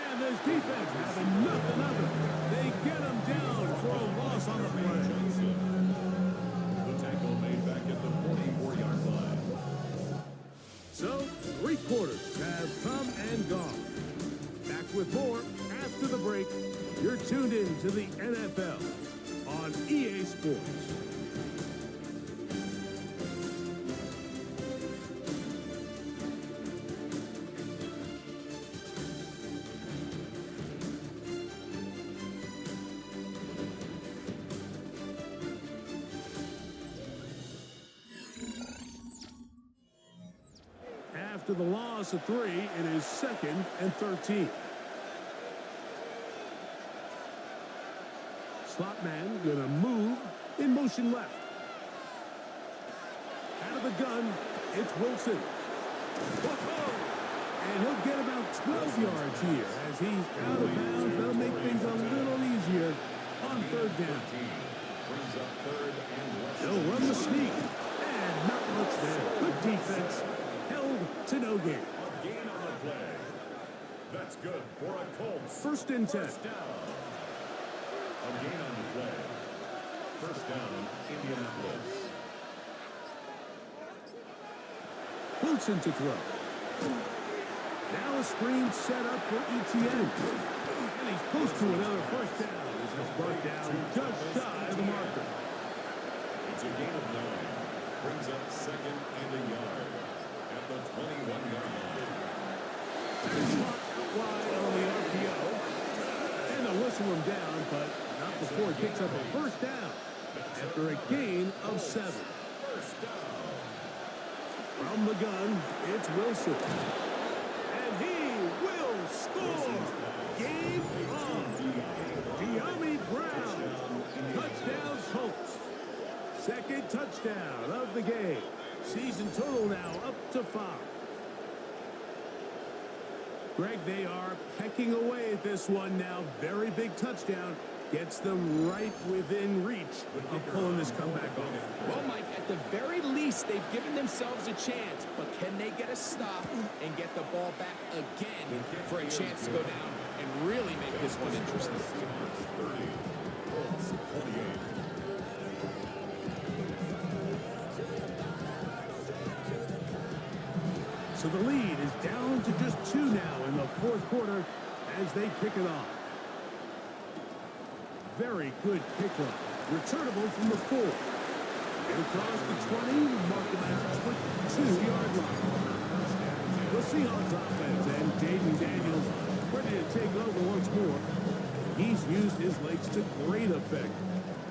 [SPEAKER 1] and this defense having nothing of it. They get him down for a loss on the play.
[SPEAKER 3] The tackle made back at the 44-yard line.
[SPEAKER 1] So, 3 quarters have come and gone. Back with more after the break. You're tuned in to the NFL on EA Sports. After the loss of 3, it is 2nd and 13. Slot man gonna move in motion left. Out of the gun, it's Wilson. Whoa! And he'll get about 12 yards here as he's out of bounds. That'll make things a little easier on 3rd down.
[SPEAKER 3] Brings up 3rd and less.
[SPEAKER 1] They'll run the sneak. And not much there. Good defense. Held to no gain.
[SPEAKER 3] A gain on the play. That's good for a Colts.
[SPEAKER 1] 1st and 10.
[SPEAKER 3] First down. A gain on the play. 1st down, Indianapolis.
[SPEAKER 1] Wilson to throw. Now a screen set up for Etienne. And he's close to another 1st down. He's just brought down just shy of the marker.
[SPEAKER 3] It's a gain of 9. Brings up 2nd and a yard at the 21-yard line.
[SPEAKER 1] Wide on the RPO. And they'll whistle him down, but not before he picks up a 1st down after a gain of 7.
[SPEAKER 3] 1st down.
[SPEAKER 1] From the gun, it's Wilson. And he will score. Game on. De'Ami Brown. Touchdown Colts. 2nd touchdown of the game. Season total now up to 5. Greg, they are pecking away at this one now. Very big touchdown. Gets them right within reach of pulling this comeback off.
[SPEAKER 2] Well, Mike, at the very least, they've given themselves a chance. But can they get a stop and get the ball back again for a chance to go down and really make this one interesting?
[SPEAKER 3] 30, Colts 28.
[SPEAKER 1] So the lead is down to just 2 now in the fourth quarter as they kick it off. Very good kickoff. Returnable from the 4. And across the 20, marked about 22-yard line. The Seahawks offense and Jaden Daniels ready to take over once more. He's used his legs to great effect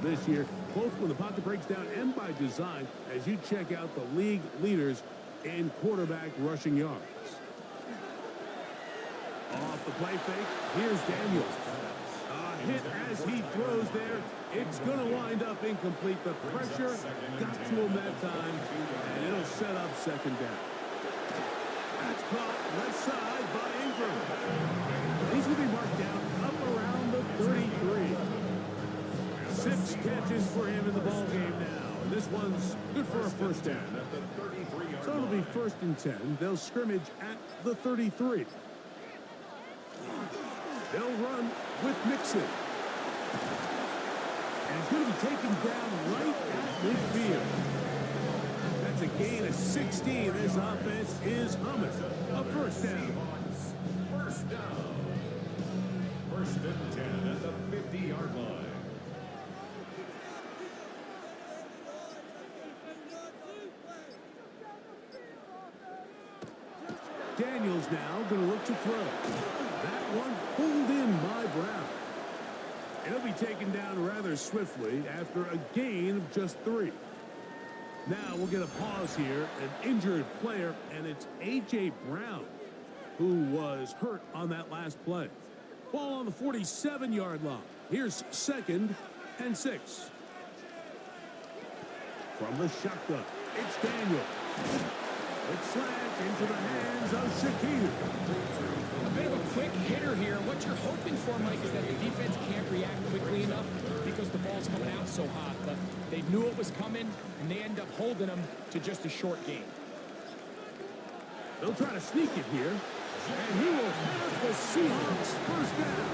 [SPEAKER 1] this year, both when the pocket breaks down and by design, as you check out the league leaders in quarterback rushing yards. Off the play fake, here's Daniels. A hit as he throws there. It's going to wind up incomplete. The pressure got to him that time, and it'll set up second down. That's caught left side by Ingram. He's going to be marked down up around the 33. 6 catches for him in the ball game now. And this one's good for a first down. So it'll be 1st and 10. They'll scrimmage at the 33. They'll run with Mixon. And it's going to be taken down right at midfield. That's a gain of 16. This offense is humming. A first down.
[SPEAKER 3] First down. 1st and 10 at the 50-yard line.
[SPEAKER 1] Daniels now going to look to throw. That one pulled in by Brown. It'll be taken down rather swiftly after a gain of just 3. Now we'll get a pause here. An injured player, and it's A.J. Brown who was hurt on that last play. Ball on the 47-yard line. Here's 2nd and 6. From the shotgun, it's Daniel. It's slant into the hands of Shakir.
[SPEAKER 2] A bit of a quick hitter here. What you're hoping for, Mike, is that the defense can't react quickly enough because the ball's coming out so hot. But they knew it was coming, and they end up holding them to just a short gain.
[SPEAKER 1] They'll try to sneak it here. And he will have the Seahawks first down.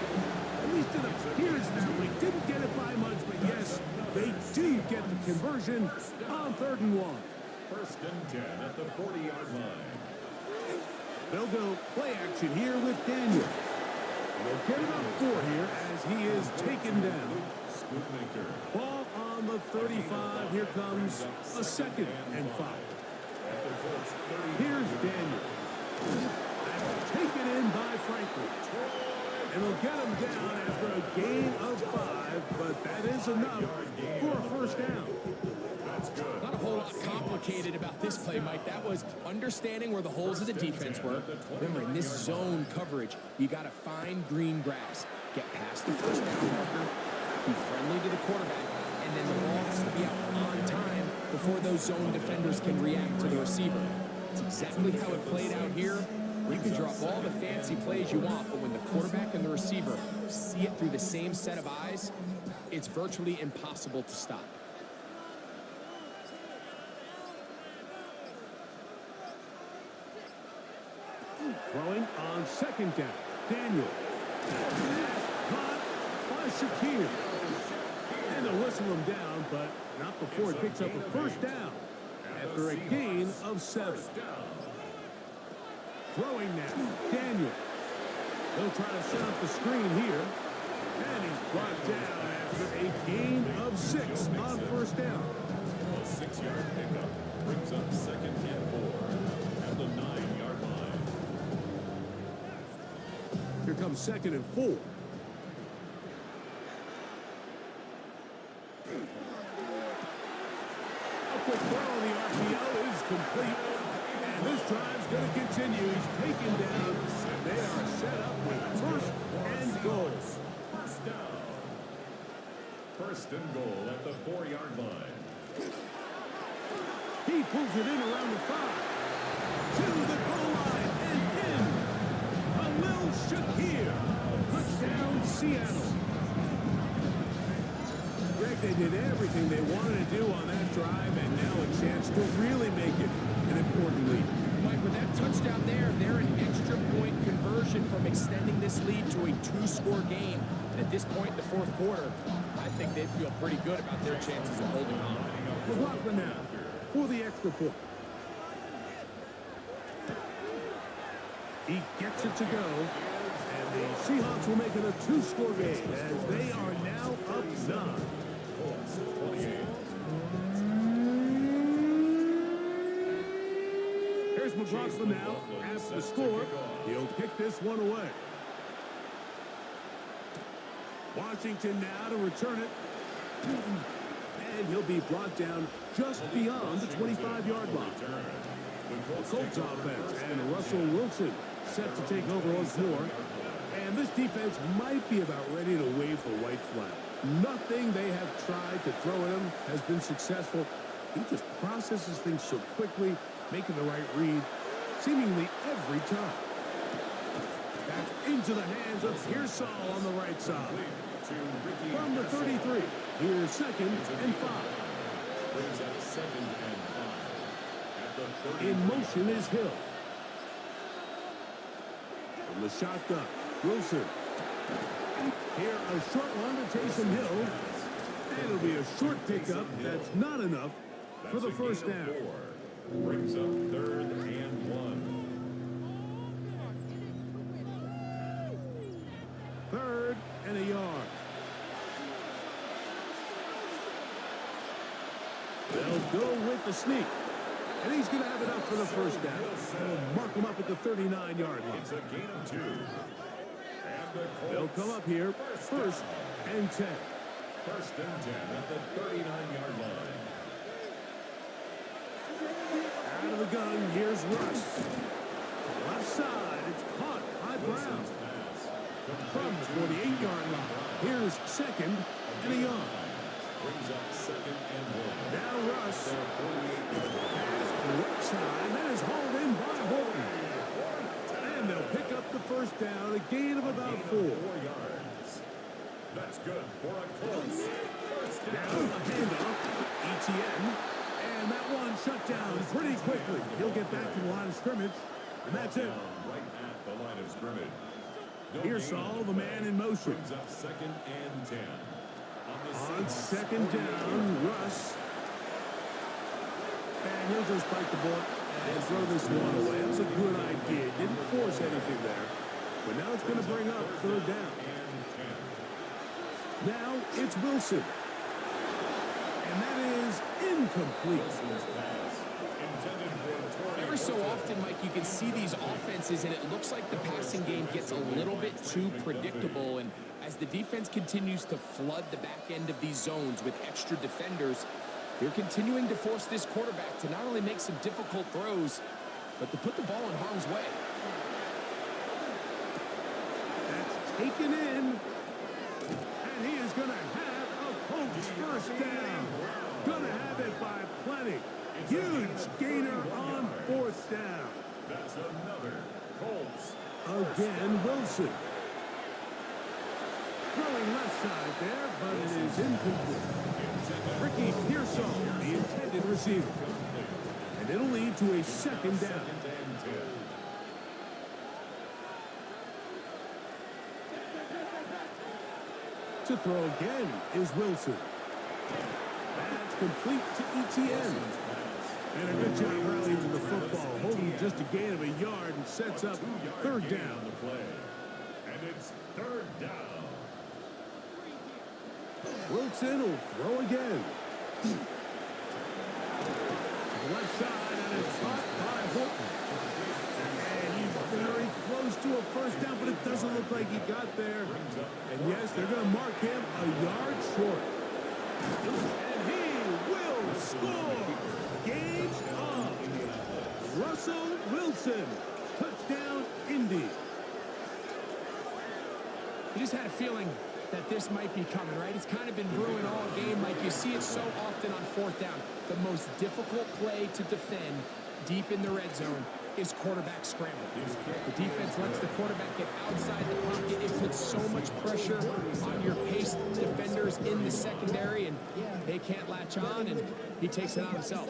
[SPEAKER 1] At least it appears that way. Didn't get it by much, but yes, they do get the conversion on 3rd and 1.
[SPEAKER 3] 1st and 10 at the 40-yard line.
[SPEAKER 1] They'll go play action here with Daniel. And they'll get it up 4 here as he is taken down. Ball on the 35. Here comes a 2nd and 5. Here's Daniel. Taken in by Franklin. And they'll get him down after a gain of 5, but that is enough for a first down.
[SPEAKER 2] Not a whole lot complicated about this play, Mike. That was understanding where the holes of the defense were. Remember, in this zone coverage, you got to find green grass. Get past the first down marker, be friendly to the quarterback, and then the ball has to be out on time before those zone defenders can react to the receiver. It's exactly how it played out here. You can drop all the fancy plays you want, but when the quarterback and the receiver see it through the same set of eyes, it's virtually impossible to stop.
[SPEAKER 1] Throwing on 2nd down. Daniel. Caught by Shakir. And they'll whistle him down, but not before it picks up a first down after a gain of 7. Throwing now. Daniel. They'll try to set up the screen here. And he's brought down after a gain of 6 on first down.
[SPEAKER 3] A 6-yard pickup brings up 2nd and 4 at the 9-yard line.
[SPEAKER 1] Here comes 2nd and 4. A quick throw on the RPO is complete. And this drive's going to continue. He's taken down. And they are set up with 1st and goal.
[SPEAKER 3] First down. 1st and goal at the 4-yard line.
[SPEAKER 1] He pulls it in around the 5. To the goal line and in. A little do on that drive, and now a chance to really make it an important lead.
[SPEAKER 2] Mike, with that touchdown there, they're an extra point conversion from extending this lead to a 2-score game. And at this point in the fourth quarter, I think they feel pretty good about their chances of holding on.
[SPEAKER 1] McLaughlin now for the extra point. He gets it to go. And the Seahawks will make it a 2-score game as they are now up 9. Here's McLaughlin now. After the score, he'll kick this one away. Washington now to return it. And he'll be brought down just beyond the 25-yard line. The Colts offense and Russell Wilson set to take over once more. And this defense might be about ready to wave the white flag. Nothing they have tried to throw at him has been successful. He just processes things so quickly, making the right read, seemingly every time. Back into the hands of Pearsall on the right side. From the 33, here's 2nd and 5. In motion is Hill. From the shotgun, Wilson. Here, a short one to Taysom Hill. And it'll be a short pickup. That's not enough for the first down.
[SPEAKER 3] Brings up 3rd and 1.
[SPEAKER 1] 3rd and a yard. They'll go with the sneak. And he's going to have it up for the first down. They'll mark him up at the 39-yard line.
[SPEAKER 3] It's a gain of 2.
[SPEAKER 1] They'll come up here, 1st and 10.
[SPEAKER 3] 1st and 10 at the 39-yard line.
[SPEAKER 1] Out of the gun, here's Russ. Left side, it's caught by Brown. From the 48-yard line, here's 2nd and a yard.
[SPEAKER 3] Brings up 2nd and 1.
[SPEAKER 1] Now Russ. Pass right side, that is hauled in by Horton. And they'll pick up the first down, a gain of about 4.
[SPEAKER 3] 4 yards. That's good for a Colts. First
[SPEAKER 1] Now
[SPEAKER 3] down.
[SPEAKER 1] a handoff, ETN. And that one shut down pretty quickly. He'll get back to the line of scrimmage, and that's it.
[SPEAKER 3] Right at the line of scrimmage.
[SPEAKER 1] Pearsall, the man in motion.
[SPEAKER 3] Brings up 2nd and 10.
[SPEAKER 1] On 2nd down, Russ. And he'll just bite the bullet and throw this one away. That's a good idea. Didn't force anything there. But now it's going to bring up 3rd down. Now it's Wilson. And that is incomplete.
[SPEAKER 2] Every so often, Mike, you can see these offenses, and it looks like the passing game gets a little bit too predictable. And as the defense continues to flood the back end of these zones with extra defenders, they're continuing to force this quarterback to not only make some difficult throws, but to put the ball in harm's way.
[SPEAKER 1] That's taken in. And he is going to have a Colts first down. Going to have it by plenty. Huge gainer on 4th down.
[SPEAKER 3] That's another Colts.
[SPEAKER 1] Again, Wilson. Throwing left side there, but it is incomplete. Ricky Pearsall, the intended receiver. And it'll lead to a 2nd down. To throw again is Wilson. That's complete to ETN. And a good job rallying to the football, holding just a gain of a yard and sets up 3rd down.
[SPEAKER 3] And it's 3rd down.
[SPEAKER 1] Wilson will throw again. The left side, and it's caught by Horton. And he's very close to a first down, but it doesn't look like he got there. And yes, they're going to mark him a yard short. And he will score. Game on. Russell Wilson. Touchdown, Indy.
[SPEAKER 2] You just had a feeling that this might be coming, right? It's kind of been brewing all game. Like you see it so often on 4th down. The most difficult play to defend deep in the red zone. is quarterback scramble. The defense lets the quarterback get outside the pocket. It puts so much pressure on your paced defenders in the secondary, and they can't latch on, and he takes it on himself.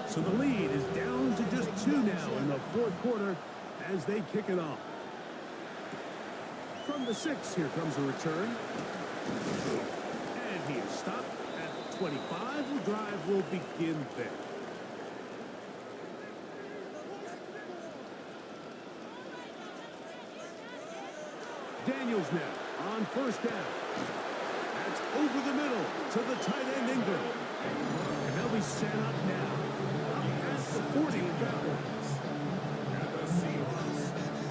[SPEAKER 1] So the lead is down to just 2 now in the fourth quarter as they kick it off. From the 6, here comes a return. And he is stopped at 25. The drive will begin there. Daniels now on first down. That's over the middle to the tight end Ingram. And they'll be set up now. Up past the 40 with that one.
[SPEAKER 3] And the Seahawks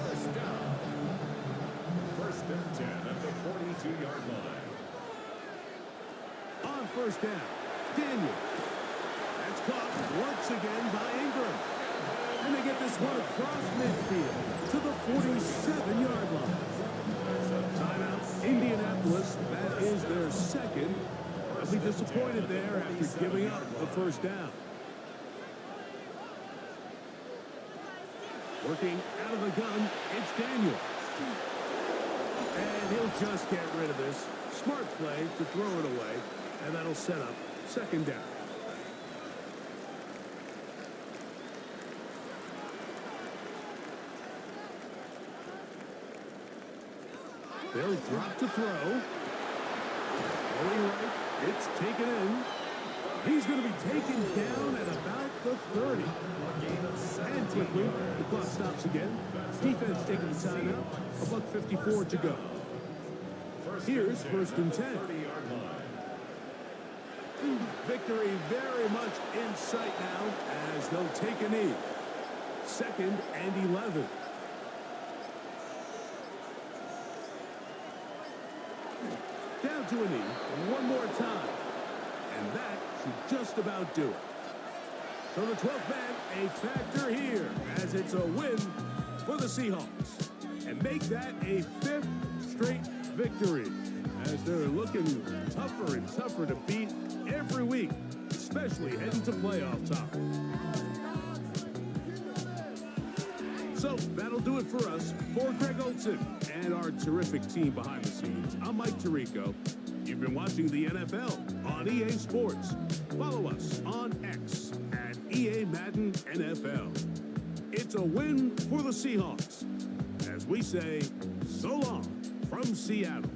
[SPEAKER 3] first down. First and 10 at the 42-yard line.
[SPEAKER 1] On first down, Daniels. That's caught once again by Ingram. And they get this one across midfield to the 47-yard line. Timeout, Indianapolis. That is their second. They'll be disappointed there after giving up the first down. Working out of the gun, it's Daniels. And he'll just get rid of this. Smart play to throw it away. And that'll set up second down. They'll drop to throw. Going right. It's taken in. He's going to be taken down at about the 30. And quickly, the clock stops again. Defense taking the timeout. $1:54 to go. Here's first and 10. Victory very much in sight now as they'll take a knee. Second and 11. Down to a knee one more time. And that should just about do it. So the 12th man, a factor here as it's a win for the Seahawks. And make that a 5th straight victory as they're looking tougher and tougher to beat every week, especially heading to playoff time. So that'll do it for us. For Greg Olson and our terrific team behind the scenes, I'm Mike Tirico. You've been watching the NFL on EA Sports. Follow us on X at EA Madden NFL. It's a win for the Seahawks. As we say, so long from Seattle.